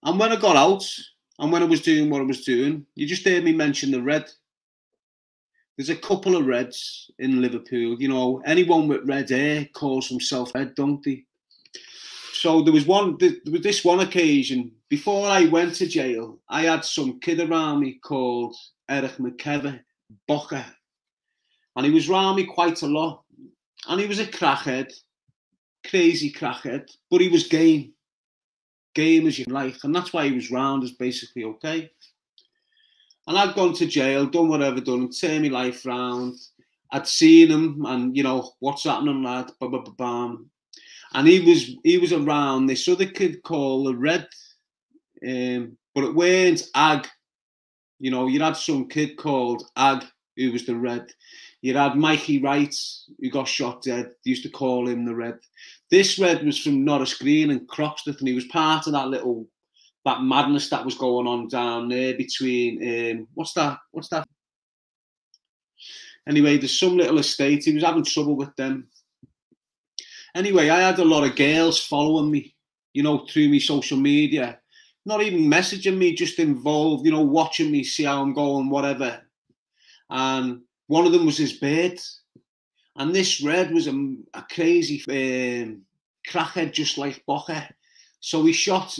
And when I got out, and when I was doing what I was doing, you just heard me mention the red. There's a couple of reds in Liverpool. You know, anyone with red hair calls himself red, don't they? So there was this one occasion, before I went to jail, I had some kid around me called Eric McKever, Bocker. And he was around me quite a lot. And he was a crackhead, crazy crackhead, but he was game as you like. And that's why he was round, is basically okay. And I'd gone to jail, done whatever done, and turned my life round. I'd seen him, and you know, what's happening, lad? Bam, bam, bam. And he was around this other kid called the Red, but it weren't Ag. You know, you had some kid called Ag who was the Red. You had Mikey Wright who got shot dead. They used to call him the Red. This Red was from Norris Green and Croxteth, and he was part of that madness that was going on down there between what's that? Anyway, there's some little estate. He was having trouble with them. Anyway, I had a lot of girls following me, you know, through me social media, not even messaging me, just involved, you know, watching me, see how I'm going, whatever. And one of them was his bird. And this Red was a crazy crackhead, just like Bocker. So he shot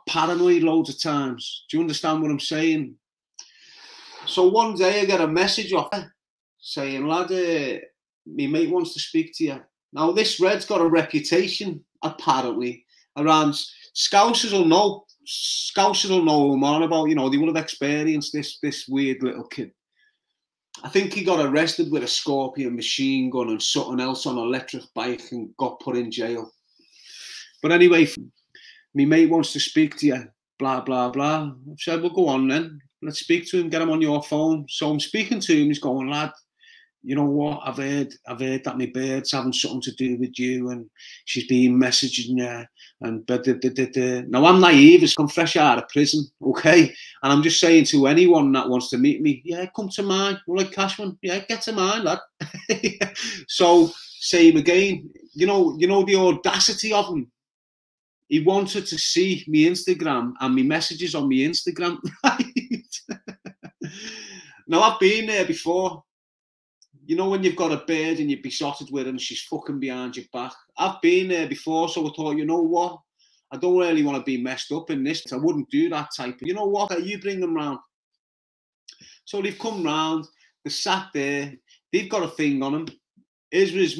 Paranoid loads of times. Do you understand what I'm saying? So one day I get a message off her saying, lad, my mate wants to speak to you. Now, this Red's got a reputation, apparently, around Scousers will know who I'm on about, you know, they will have experienced this weird little kid. I think he got arrested with a Scorpion machine gun and something else on an electric bike and got put in jail. But anyway, my mate wants to speak to you, blah, blah, blah. I said, well, go on then. Let's speak to him, get him on your phone. So I'm speaking to him, he's going, lad, you know what, I've heard that my bird's having something to do with you and she's been messaging you and Now I'm naive, I'm fresh out of prison, okay? And I'm just saying to anyone that wants to meet me, yeah, come to mine. We're like Cashman, yeah, get to mine, lad. So, same again, you know the audacity of him. He wanted to see me Instagram and me messages on me Instagram, right? Now, I've been there before. You know when you've got a bird and you're besotted with her and she's fucking behind your back? I've been there before, so I thought, you know what? I don't really want to be messed up in this. I wouldn't do that type of, you know what? You bring them round. So they've come round, they sat there, they've got a thing on them. His was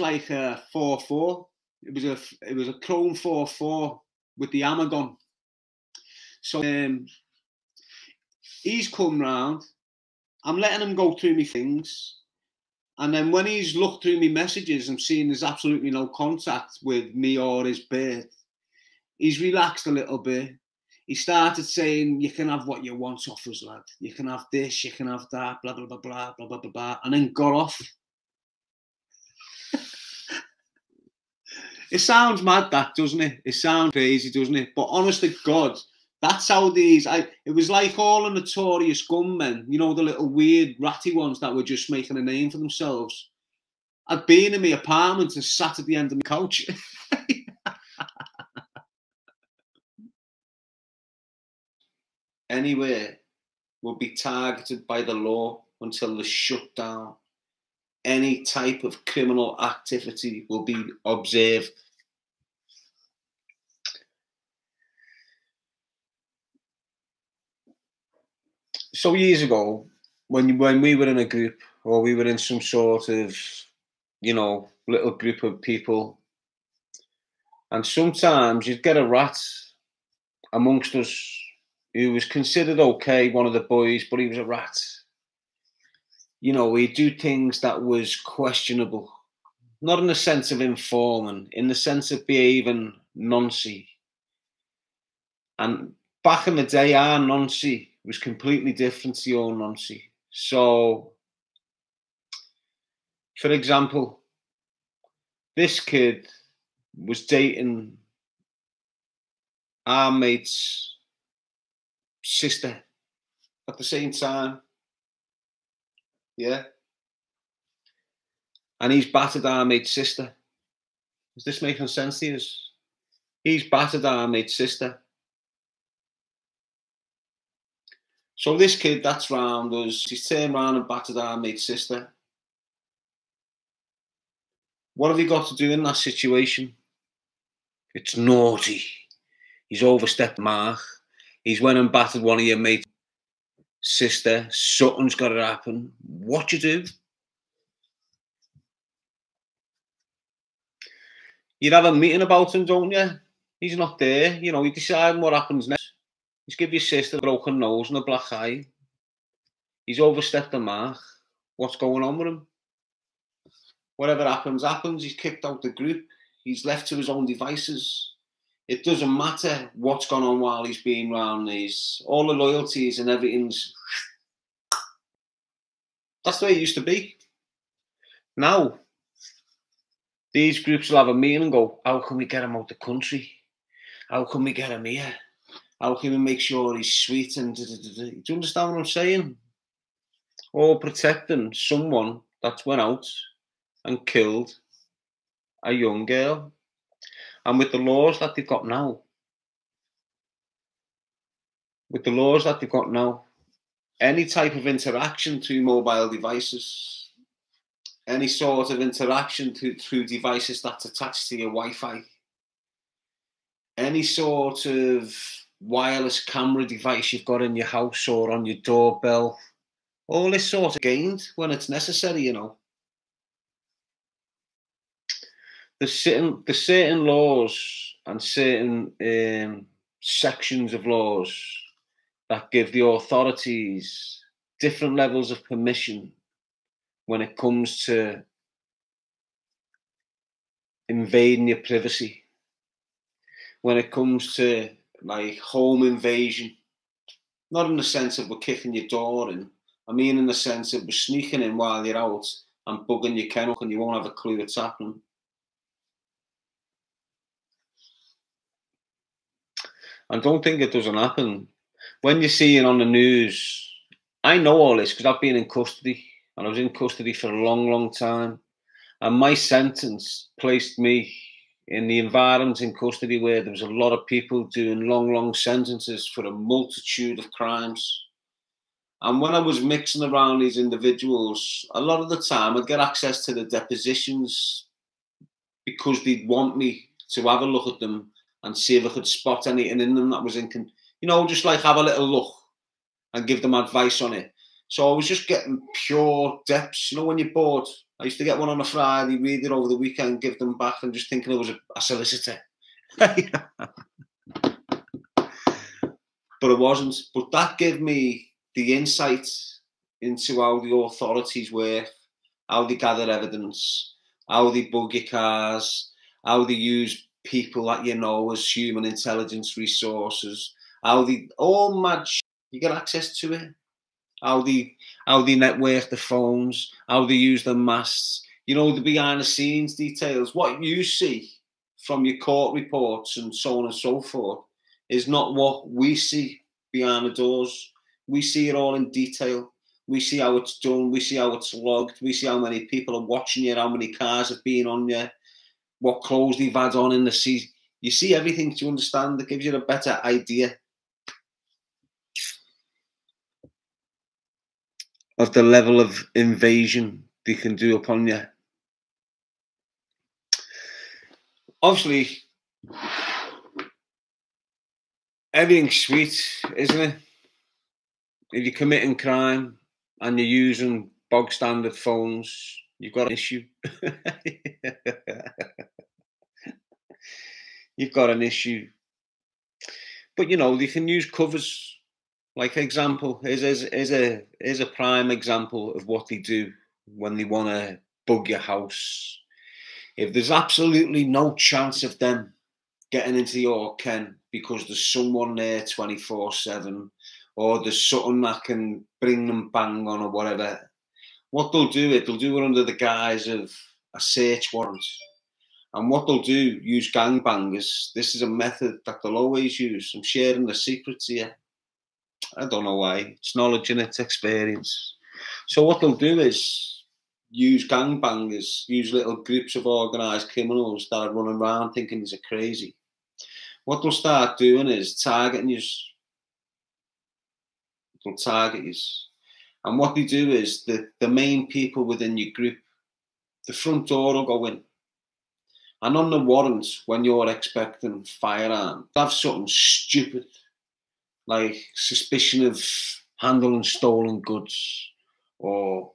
like a 4-4. It was a chrome 4-4 with the hammer gun. So he's come round. I'm letting him go through me things. And then when he's looked through me messages and seen there's absolutely no contact with me or his bird, he's relaxed a little bit. He started saying, you can have what you want off us, lad. You can have this, you can have that, blah, blah, blah, blah, blah, blah, blah, blah. And then got off. It sounds mad, that, doesn't it? It sounds crazy, doesn't it? But honest to God, that's how it was like all the notorious gunmen, you know, the little weird ratty ones that were just making a name for themselves. I'd been in my apartment and sat at the end of my couch. Anywhere will be targeted by the law until they're shut down. Any type of criminal activity will be observed. So years ago, when we were in a group or we were in some sort of, you know, little group of people, and sometimes you'd get a rat amongst us who was considered okay, one of the boys, but he was a rat. You know, he'd do things that was questionable, not in the sense of informing, in the sense of behaving noncy. And back in the day, our noncy was completely different to your noncy. So, for example, this kid was dating our mate's sister at the same time. Yeah. And he's battered our mate's sister. Is this making sense to you? He's battered our mate's sister. So this kid that's round us, he's turned round and battered our mate's sister. What have you got to do in that situation? It's naughty. He's overstepped the mark. He's went and battered one of your mate's sister. Something's got to happen. What you do? You'd have a meeting about him, don't you? He's not there. You know, you decide what happens next. He's give your sister a broken nose and a black eye. He's overstepped the mark. What's going on with him? Whatever happens, happens. He's kicked out the group. He's left to his own devices. It doesn't matter what's gone on while he's been around these. All the loyalties and everything's... That's the way it used to be. Now, these groups will have a meeting and go, how can we get him out the country? How can we get him here? How can we make sure he's sweet? And do you understand what I'm saying? Or protecting someone that's went out and killed a young girl. And with the laws that they've got now, any type of interaction through mobile devices, any sort of interaction through devices that's attached to your Wi-Fi, any sort of wireless camera device you've got in your house or on your doorbell, all this sort of gained when it's necessary, you know. There's certain laws and certain sections of laws that give the authorities different levels of permission when it comes to invading your privacy. When it comes to like home invasion, not in the sense of we're kicking your door in, I mean in the sense of we're sneaking in while you're out and bugging your kennel and you won't have a clue what's happening. And don't think it doesn't happen. When you see it on the news, I know all this because I've been in custody, and I was in custody for a long, long time. And my sentence placed me in the environment in custody where there was a lot of people doing long, long sentences for a multitude of crimes. And when I was mixing around these individuals, a lot of the time I'd get access to the depositions because they'd want me to have a look at them and see if I could spot anything in them that was just like have a little look and give them advice on it. So I was just getting pure depths. You know, when you're bored, I used to get one on a Friday, read it over the weekend, give them back, and just thinking it was a solicitor. But it wasn't. But that gave me the insight into how the authorities work, how they gather evidence, how they bug your cars, how they use people that you know as human intelligence resources, how they all match. You get access to it. How they network the phones, how they use the masts. You know, the behind the scenes details. What you see from your court reports and so on and so forth is not what we see behind the doors. We see it all in detail. We see how it's done. We see how it's logged. We see how many people are watching you, how many cars have been on you, what clothes they've had on in the sea. You see everything to understand. That gives you a better idea of the level of invasion they can do upon you. Obviously, everything's sweet, isn't it? If you're committing crime and you're using bog standard phones, you've got an issue. You've got an issue. But, you know, they can use covers. Like example, is a prime example of what they do when they want to bug your house. If there's absolutely no chance of them getting into your ken because there's someone there 24/7, or there's something that can bring them bang on or whatever, what they'll do it under the guise of a search warrant. And what they'll do, use gangbangers. This is a method that they'll always use. I'm sharing the secrets here. I don't know why. It's knowledge and it's experience. So what they'll do is use gangbangers, use little groups of organised criminals that are running around thinking they're crazy. what they'll start doing is targeting you. They'll target you. And what they do is the main people within your group, the front door will go in. And on the warrant, when you're expecting firearm, have something stupid, like suspicion of handling stolen goods, or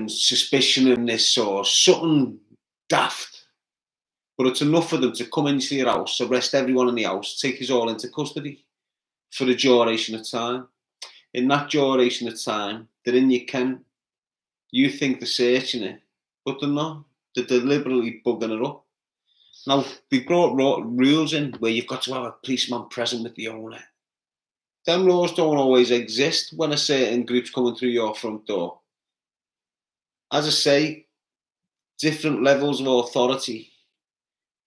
suspicion of this, or something daft. But it's enough for them to come into your house, arrest everyone in the house, take us all into custody for a duration of time. In that duration of time, they're in your ken. You think they're searching it, but they're not. They're deliberately bugging it up. Now, they brought rules in where you've got to have a policeman present with the owner. Them laws don't always exist when a certain group's coming through your front door. As I say, different levels of authority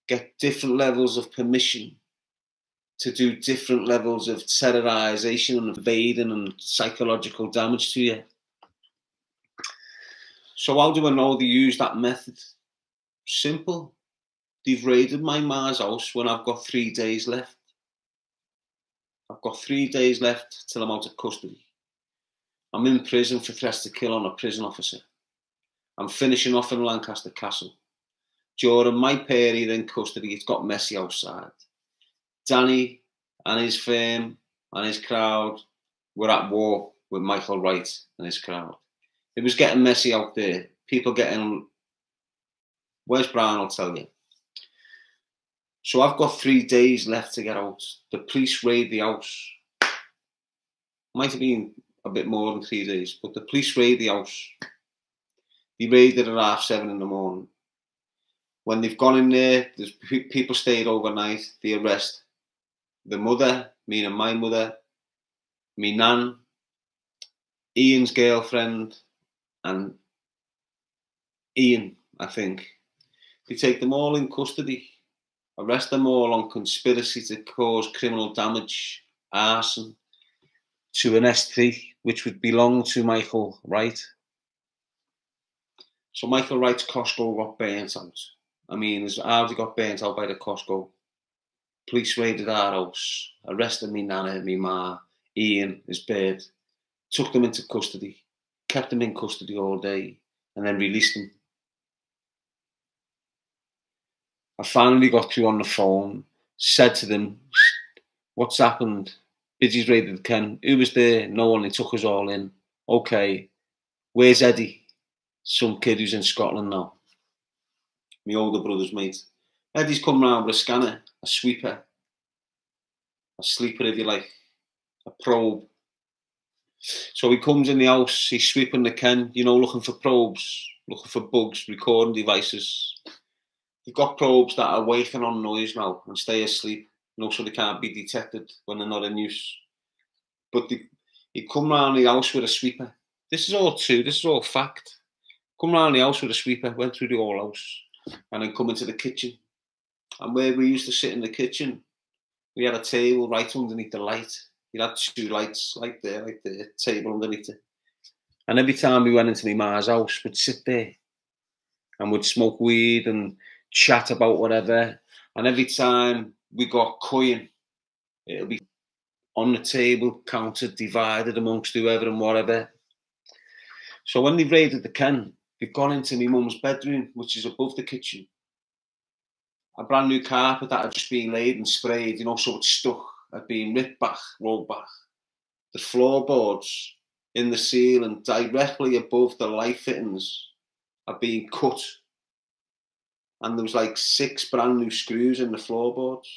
get different levels of permission to do different levels of terrorisation and invading and psychological damage to you. So how do I know they use that method? Simple. They've raided my ma's house when I've got 3 days left. I've got 3 days left till I'm out of custody. I'm in prison for threats to kill on a prison officer. I'm finishing off in Lancaster Castle. During my period in custody, it's got messy outside. Danny and his firm and his crowd were at war with Michael Wright and his crowd. It was getting messy out there. People getting... Where's Brian? I'll tell you. So I've got 3 days left to get out. The police raid the house. Might have been a bit more than 3 days, but the police raid the house. They raided at 7:30 in the morning. When they've gone in there, there's people stayed overnight. They arrest the mother, meaning my mother, me nan, Ian's girlfriend, and Ian, I think. They take them all in custody. Arrest them all on conspiracy to cause criminal damage, arson, to an S3, which would belong to Michael Wright. So Michael Wright's Costco got burnt out. I mean, his Audi got burnt out by the Costco. Police raided our house, arrested me nana, me ma, Ian, his bird, took them into custody, kept them in custody all day, and then released them. I finally got through on the phone, said to them, what's happened? Bidgie's raided the Ken. Who was there? No one. They took us all in. Okay. Where's Eddie? Some kid who's in Scotland now. My older brother's mate. Eddie's come round with a scanner, a sweeper, a sleeper if you like, a probe. So he comes in the house, he's sweeping the Ken, you know, looking for probes, looking for bugs, recording devices. You've got probes that are waking on noise now and stay asleep, you know, so they can't be detected when they're not in use. But he'd come round the house with a sweeper. This is all true, this is all fact. Come round the house with a sweeper, went through the whole house, and then come into the kitchen. And where we used to sit in the kitchen, we had a table right underneath the light. You had 2 lights, like there, table underneath it. And every time we went into my ma's house, we'd sit there and we'd smoke weed and chat about whatever. And every time we got coin, it'll be on the table, counted, divided amongst whoever and whatever. So when they raided the Ken, they've gone into my mum's bedroom, which is above the kitchen. A brand new carpet that had just been laid and sprayed, you know, so it's stuck, had been ripped back, rolled back. The floorboards in the ceiling directly above the light fittings had been cut. And there was like 6 brand new screws in the floorboards.